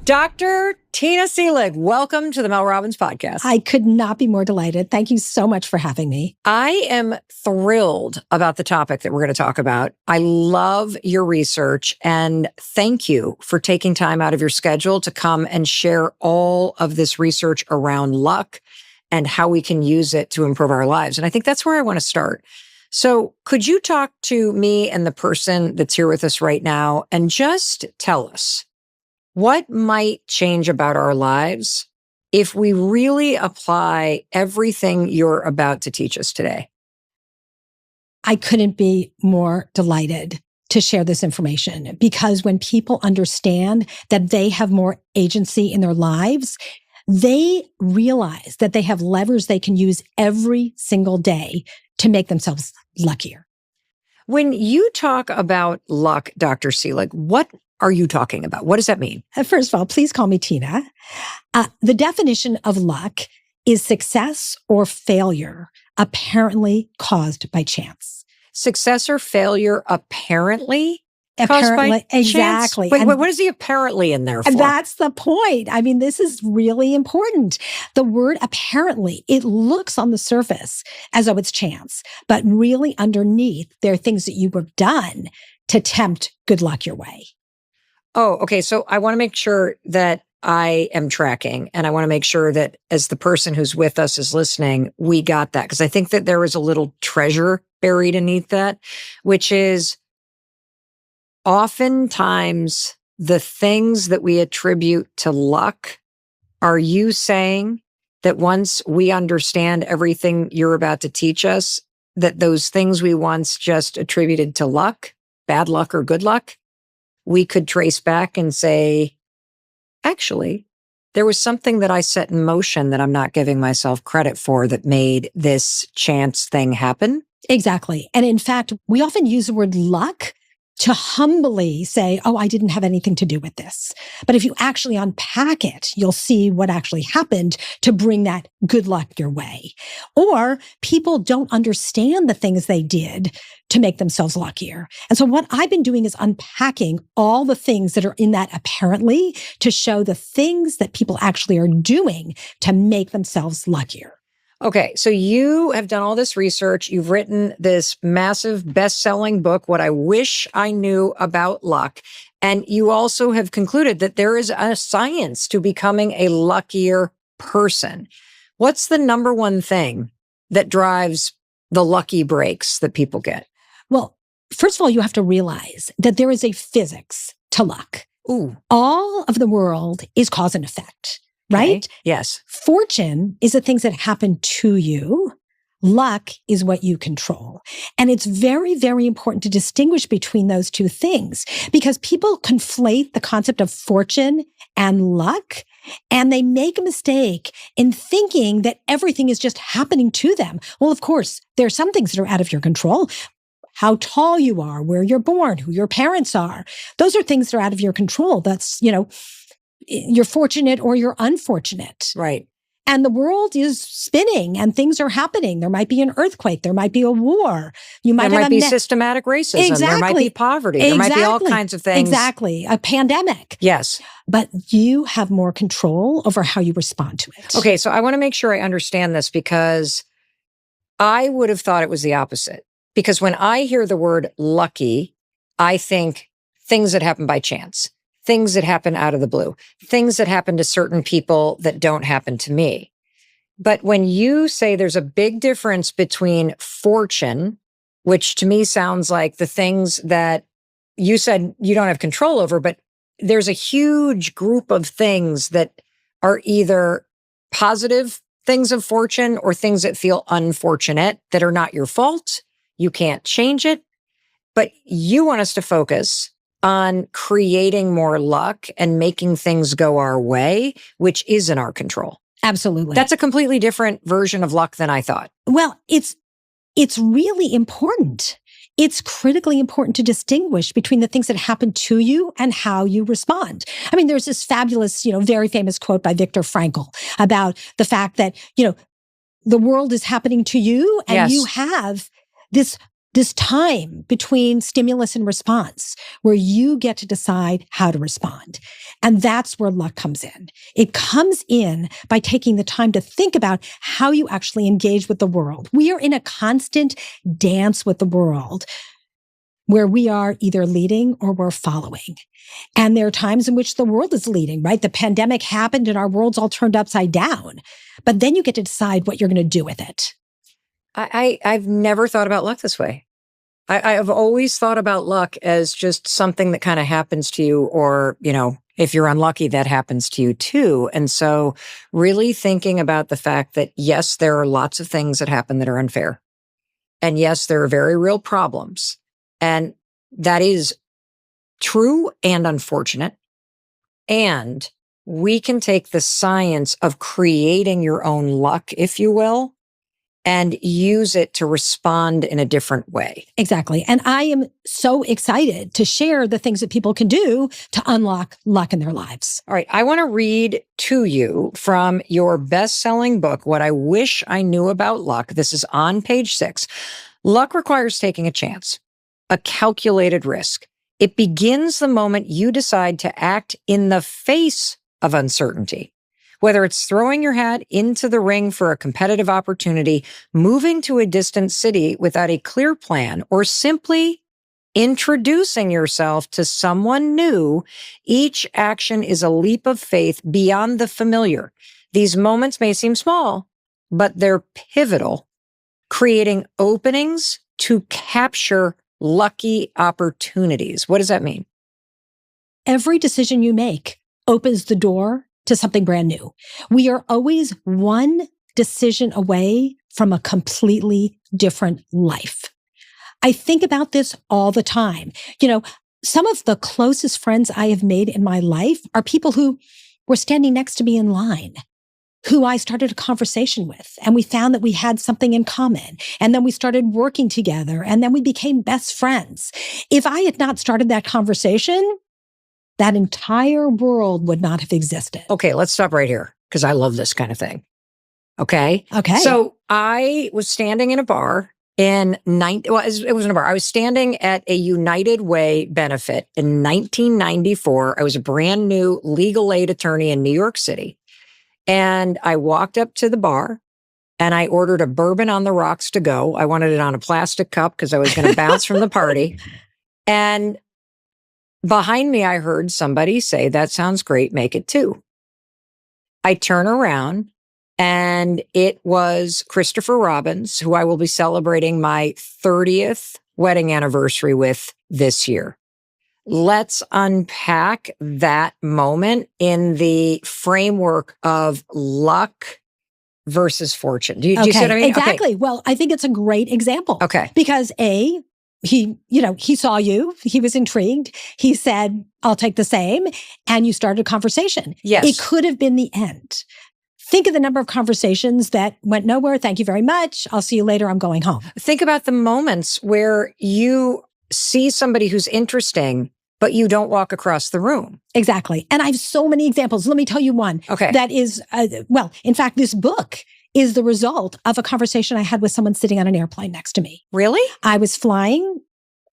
Dr. Tina Seelig, welcome to the Mel Robbins podcast. I could not be more delighted. Thank you so much for having me. I am thrilled about the topic that we're going to talk about. I love your research and thank you for taking time out of your schedule to come and share all of this research around luck and how we can use it to improve our lives. And I think that's where I want to start. So could you talk to me and the person that's here with us right now and just tell us, what might change about our lives if we really apply everything you're about to teach us today? I couldn't be more delighted to share this information because when people understand that they have more agency in their lives, they realize that they have levers they can use every single day to make themselves luckier. When you talk about luck, Dr. Seelig, what are you talking about? What does that mean? First of all, please call me Tina. The definition of luck is success or failure apparently caused by chance. Success or failure apparently caused by exactly. Chance? Wait, what is the apparently in there for? And that's the point. I mean, this is really important. The word apparently, it looks on the surface as though it's chance, but really underneath, there are things that you have done to tempt good luck your way. Oh, okay. So I want to make sure that I am tracking, and I want to make sure that as the person who's with us is listening, we got that. Because I think that there is a little treasure buried beneath that, which is oftentimes the things that we attribute to luck. Are you saying that once we understand everything you're about to teach us, that those things we once just attributed to luck, bad luck or good luck, we could trace back and say, actually, there was something that I set in motion that I'm not giving myself credit for that made this chance thing happen? Exactly. And in fact, we often use the word luck to humbly say, oh, I didn't have anything to do with this. But if you actually unpack it, you'll see what actually happened to bring that good luck your way. Or people don't understand the things they did to make themselves luckier. And so what I've been doing is unpacking all the things that are in that apparently to show the things that people actually are doing to make themselves luckier. Okay, so you have done all this research. You've written this massive best-selling book, What I Wish I Knew About Luck. And you also have concluded that there is a science to becoming a luckier person. What's the number one thing that drives the lucky breaks that people get? Well, first of all, you have to realize that there is a physics to luck. Ooh. All of the world is cause and effect. Right? Okay. Yes. Fortune is the things that happen to you. Luck is what you control. And it's very, very important to distinguish between those two things because people conflate the concept of fortune and luck, and they make a mistake in thinking that everything is just happening to them. Well, of course, there are some things that are out of your control. How tall you are, where you're born, who your parents are. Those are things that are out of your control. That's, you're fortunate or you're unfortunate. Right. And the world is spinning and things are happening. There might be an earthquake. There might be a war. There might be systematic racism. Exactly. There might be poverty. There might be all kinds of things. Exactly. A pandemic. Yes. But you have more control over how you respond to it. Okay. So I want to make sure I understand this because I would have thought it was the opposite. Because when I hear the word lucky, I think things that happen by chance. Things that happen out of the blue, things that happen to certain people that don't happen to me. But when you say there's a big difference between fortune, which to me sounds like the things that you said you don't have control over, but there's a huge group of things that are either positive things of fortune or things that feel unfortunate that are not your fault. You can't change it, but you want us to focus on creating more luck and making things go our way, which is in our control. Absolutely. That's a completely different version of luck than I thought. Well, it's really important. It's critically important to distinguish between the things that happen to you and how you respond. I mean, there's this fabulous, very famous quote by Viktor Frankl about the fact that, the world is happening to you and Yes. you have this this time between stimulus and response where you get to decide how to respond. And that's where luck comes in. It comes in by taking the time to think about how you actually engage with the world. We are in a constant dance with the world where we are either leading or we're following. And there are times in which the world is leading, right? The pandemic happened and our world's all turned upside down. But then you get to decide what you're going to do with it. I've never thought about luck this way. I've always thought about luck as just something that kind of happens to you, or, if you're unlucky, that happens to you too. And so really thinking about the fact that, yes, there are lots of things that happen that are unfair. And yes, there are very real problems. And that is true and unfortunate. And we can take the science of creating your own luck, if you will, and use it to respond in a different way. Exactly. And I am so excited to share the things that people can do to unlock luck in their lives. All right. I want to read to you from your best-selling book, What I Wish I Knew About Luck. This is on page 6. Luck requires taking a chance, a calculated risk. It begins the moment you decide to act in the face of uncertainty. Whether it's throwing your hat into the ring for a competitive opportunity, moving to a distant city without a clear plan, or simply introducing yourself to someone new, each action is a leap of faith beyond the familiar. These moments may seem small, but they're pivotal, creating openings to capture lucky opportunities. What does that mean? Every decision you make opens the door to something brand new. We are always one decision away from a completely different life. I think about this all the time. Some of the closest friends I have made in my life are people who were standing next to me in line, who I started a conversation with, and we found that we had something in common. And then we started working together, and then we became best friends. If I had not started that conversation, that entire world would not have existed. Okay, let's stop right here because I love this kind of thing. Okay? Okay. So I was standing in a bar it wasn't a bar. I was standing at a United Way benefit in 1994. I was a brand new legal aid attorney in New York City. And I walked up to the bar and I ordered a bourbon on the rocks to go. I wanted it on a plastic cup because I was going to bounce from the party. And behind me, I heard somebody say, "That sounds great. Make it 2." I turn around and it was Christopher Robbins, who I will be celebrating my 30th wedding anniversary with this year. Let's unpack that moment in the framework of luck versus fortune. Do you see what I mean? Exactly. Okay. Well, I think it's a great example. Okay. Because he saw you, he was intrigued. He said, "I'll take the same." And you started a conversation. Yes. It could have been the end. Think of the number of conversations that went nowhere. "Thank you very much. I'll see you later. I'm going home." Think about the moments where you see somebody who's interesting, but you don't walk across the room. Exactly. And I have so many examples. Let me tell you one. Okay. That is, in fact, this book is the result of a conversation I had with someone sitting on an airplane next to me. Really? I was flying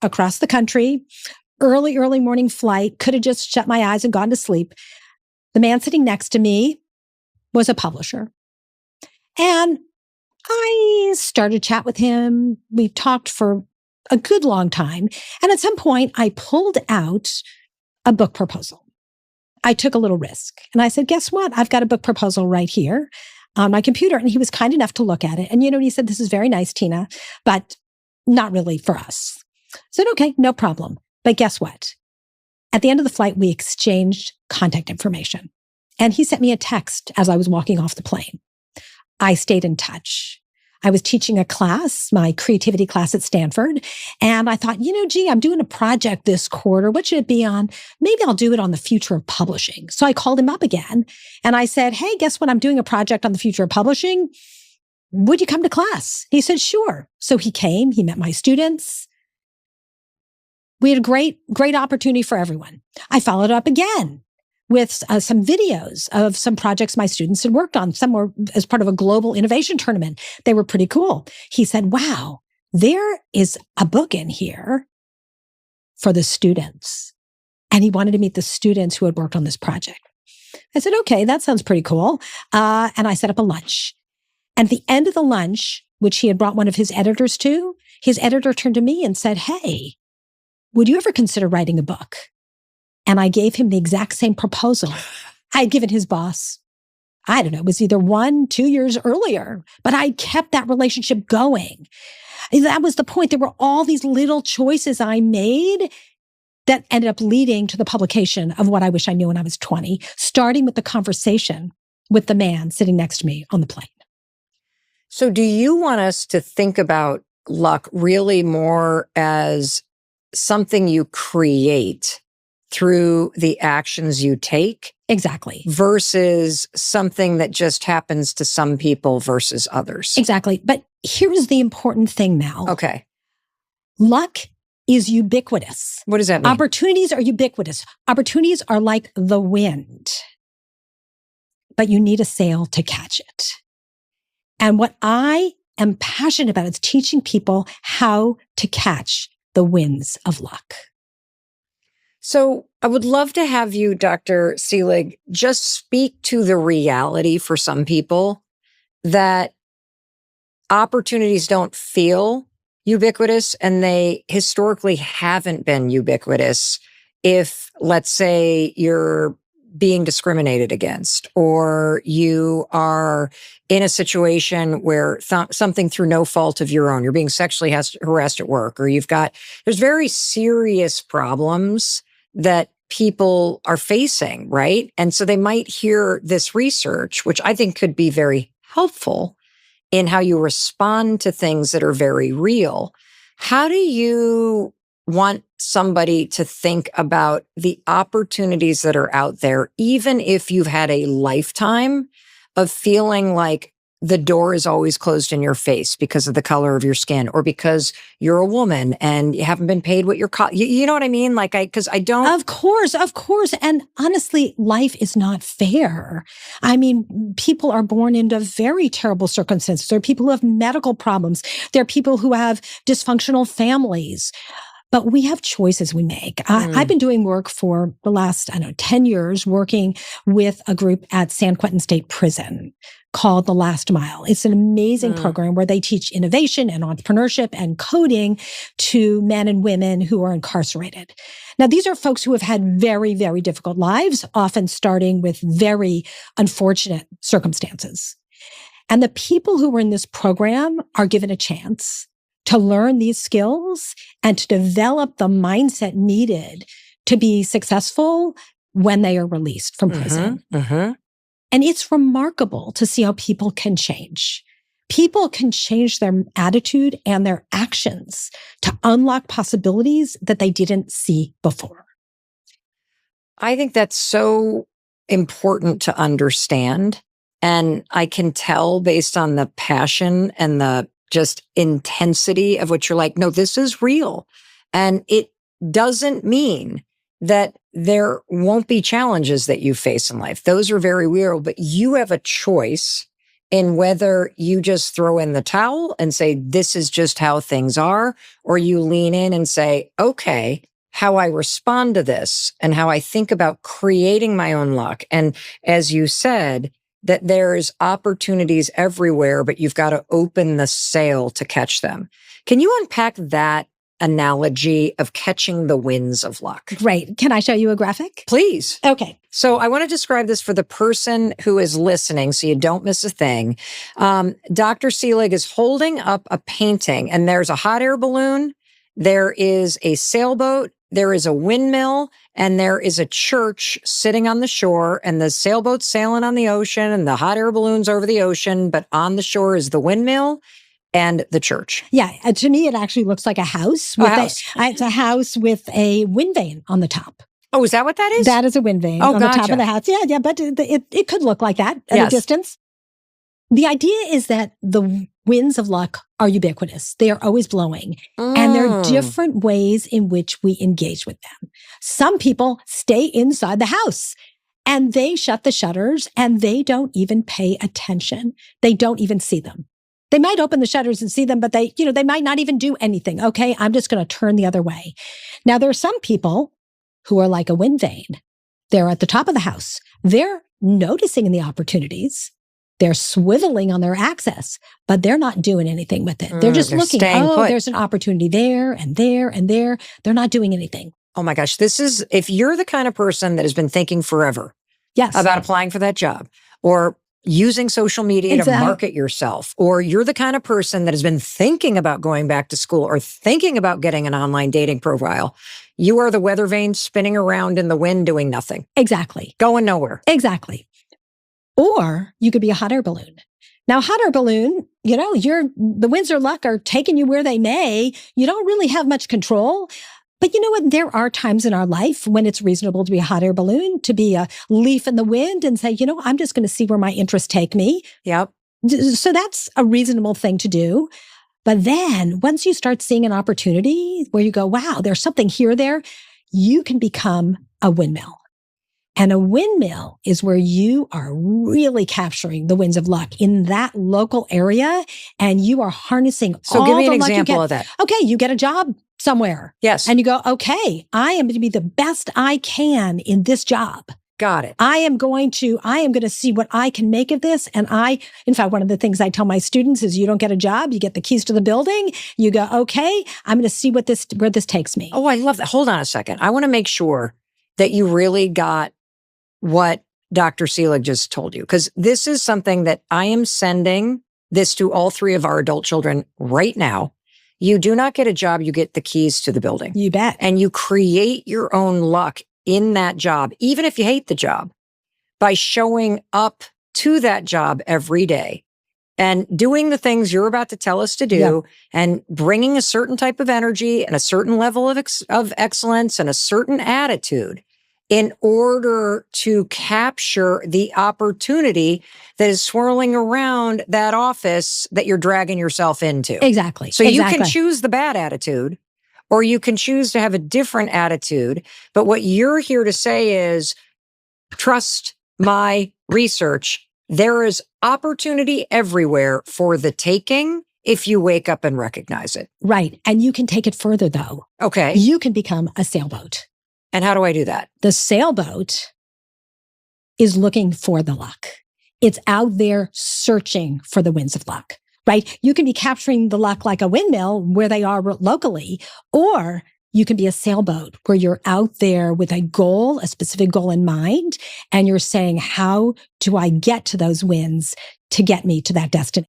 across the country, early morning flight, could have just shut my eyes and gone to sleep. The man sitting next to me was a publisher. And I started to chat with him. We talked for a good long time. And at some point, I pulled out a book proposal. I took a little risk. And I said, "Guess what? I've got a book proposal right here on my computer." And he was kind enough to look at it. And, he said, "This is very nice, Tina, but not really for us." I said, "Okay, no problem." But guess what? At the end of the flight, we exchanged contact information. And he sent me a text as I was walking off the plane. I stayed in touch. I was teaching a class, my creativity class at Stanford. And I thought, I'm doing a project this quarter. What should it be on? Maybe I'll do it on the future of publishing. So I called him up again and I said, "Hey, guess what? I'm doing a project on the future of publishing. Would you come to class?" He said, "Sure." So he came, he met my students. We had a great opportunity for everyone. I followed up again with some videos of some projects my students had worked on. Some were as part of a global innovation tournament. They were pretty cool. He said, "Wow, there is a book in here for the students. And he wanted to meet the students who had worked on this project. I said, okay, that sounds pretty cool. And I set up a lunch. And at the end of the lunch, which he had brought one of his editors to, his editor turned to me and said, hey, would you ever consider writing a book? And I gave him the exact same proposal I had given his boss. I don't know, it was either 1-2 years earlier, but I kept that relationship going. That was the point. There were all these little choices I made that ended up leading to the publication of What I Wish I Knew When I Was 20, starting with the conversation with the man sitting next to me on the plane. So do you want us to think about luck really more as something you create through the actions you take? Exactly. Versus something that just happens to some people versus others? Exactly. But here's the important thing, Mel. Okay. Luck is ubiquitous. What does that mean? Opportunities are ubiquitous. Opportunities are like the wind, but you need a sail to catch it. And what I am passionate about is teaching people how to catch the winds of luck. So I would love to have you, Dr. Seelig, just speak to the reality for some people that opportunities don't feel ubiquitous, and they historically haven't been ubiquitous if, let's say, you're being discriminated against, or you are in a situation where something through no fault of your own, you're being sexually harassed at work, or there's very serious problems that people are facing, right? And so they might hear this research, which I think could be very helpful in how you respond to things that are very real. How do you want somebody to think about the opportunities that are out there, even if you've had a lifetime of feeling like the door is always closed in your face because of the color of your skin, or because you're a woman and you haven't been paid what you're you know what I mean? Because I don't. Of course. And honestly, life is not fair. I mean, people are born into very terrible circumstances. There are people who have medical problems. There are people who have dysfunctional families. But we have choices we make. I've been doing work for the last, 10 years, working with a group at San Quentin State Prison called The Last Mile. It's an amazing program where they teach innovation and entrepreneurship and coding to men and women who are incarcerated. Now, these are folks who have had very, very difficult lives, often starting with very unfortunate circumstances. And the people who were in this program are given a chance to learn these skills and to develop the mindset needed to be successful when they are released from prison. And it's remarkable to see how people can change. People can change their attitude and their actions to unlock possibilities that they didn't see before. I think that's so important to understand. And I can tell based on the passion and the just intensity of what you're like, no, this is real. And it doesn't mean that there won't be challenges that you face in life. Those are very real, but you have a choice in whether you just throw in the towel and say, this is just how things are, or you lean in and say, okay, how I respond to this and how I think about creating my own luck. And as you said, that there's opportunities everywhere, but you've got to open the sail to catch them. Can you unpack that analogy of catching the winds of luck? Great. Can I show you a graphic? Please. Okay. So I want to describe this for the person who is listening so you don't miss a thing. Dr. Seelig is holding up a painting, and there's a hot air balloon, there is a sailboat, there is a windmill, and there is a church sitting on the shore, and the sailboat's sailing on the ocean, and the hot air balloon's over the ocean, but on the shore is the windmill and the church. Yeah. To me, it actually looks like a house. It's a house with a wind vane on the top. Oh, is that what that is? That is a wind vane on the top of the house. Yeah, but it could look like that at a distance. The idea is that the winds of luck are ubiquitous. They are always blowing. And there are different ways in which we engage with them. Some people stay inside the house and they shut the shutters and they don't even pay attention. They don't even see them. They might open the shutters and see them, but they might not even do anything. Okay, I'm just going to turn the other way. Now, there are some people who are like a wind vane. They're at the top of the house. They're noticing the opportunities. They're swiveling on their axis, but they're not doing anything with it. They're just looking, there's an opportunity there and there and there. They're not doing anything. Oh my gosh, if you're the kind of person that has been thinking forever about applying for that job or using social media to market yourself, or you're the kind of person that has been thinking about going back to school or thinking about getting an online dating profile, you are the weather vane spinning around in the wind doing nothing. Exactly. Going nowhere. Exactly. Or you could be a hot air balloon. Now, hot air balloon, the winds of luck are taking you where they may. You don't really have much control. But you know what? There are times in our life when it's reasonable to be a hot air balloon, to be a leaf in the wind and say, I'm just going to see where my interests take me. Yep. So that's a reasonable thing to do. But then once you start seeing an opportunity where you go, wow, there's something here, there, you can become a windmill. And a windmill is where you are really capturing the winds of luck in that local area, and you are harnessing all the luck. So give me an example of that. Okay, you get a job somewhere. Yes. And you go, okay, I am going to be the best I can in this job. Got it. I am going to see what I can make of this. And in fact, one of the things I tell my students is you don't get a job, you get the keys to the building. You go, okay, I'm going to see where this takes me. Oh, I love that. Hold on a second. I want to make sure that you really got what Dr. Seelig just told you, because this is something that I am sending this to all three of our adult children right now. You do not get a job, you get the keys to the building. You bet. And you create your own luck in that job, even if you hate the job, by showing up to that job every day and doing the things you're about to tell us to do, and bringing a certain type of energy and a certain level of excellence and a certain attitude in order to capture the opportunity that is swirling around that office that you're dragging yourself into. Exactly. So you can choose the bad attitude, or you can choose to have a different attitude. But what you're here to say is, trust my research. There is opportunity everywhere for the taking if you wake up and recognize it. Right. And you can take it further, though. Okay. You can become a sailboat. And how do I do that? The sailboat is looking for the luck. It's out there searching for the winds of luck, right? You can be capturing the luck like a windmill where they are locally, or you can be a sailboat where you're out there with a goal, a specific goal in mind, and you're saying, how do I get to those winds to get me to that destination?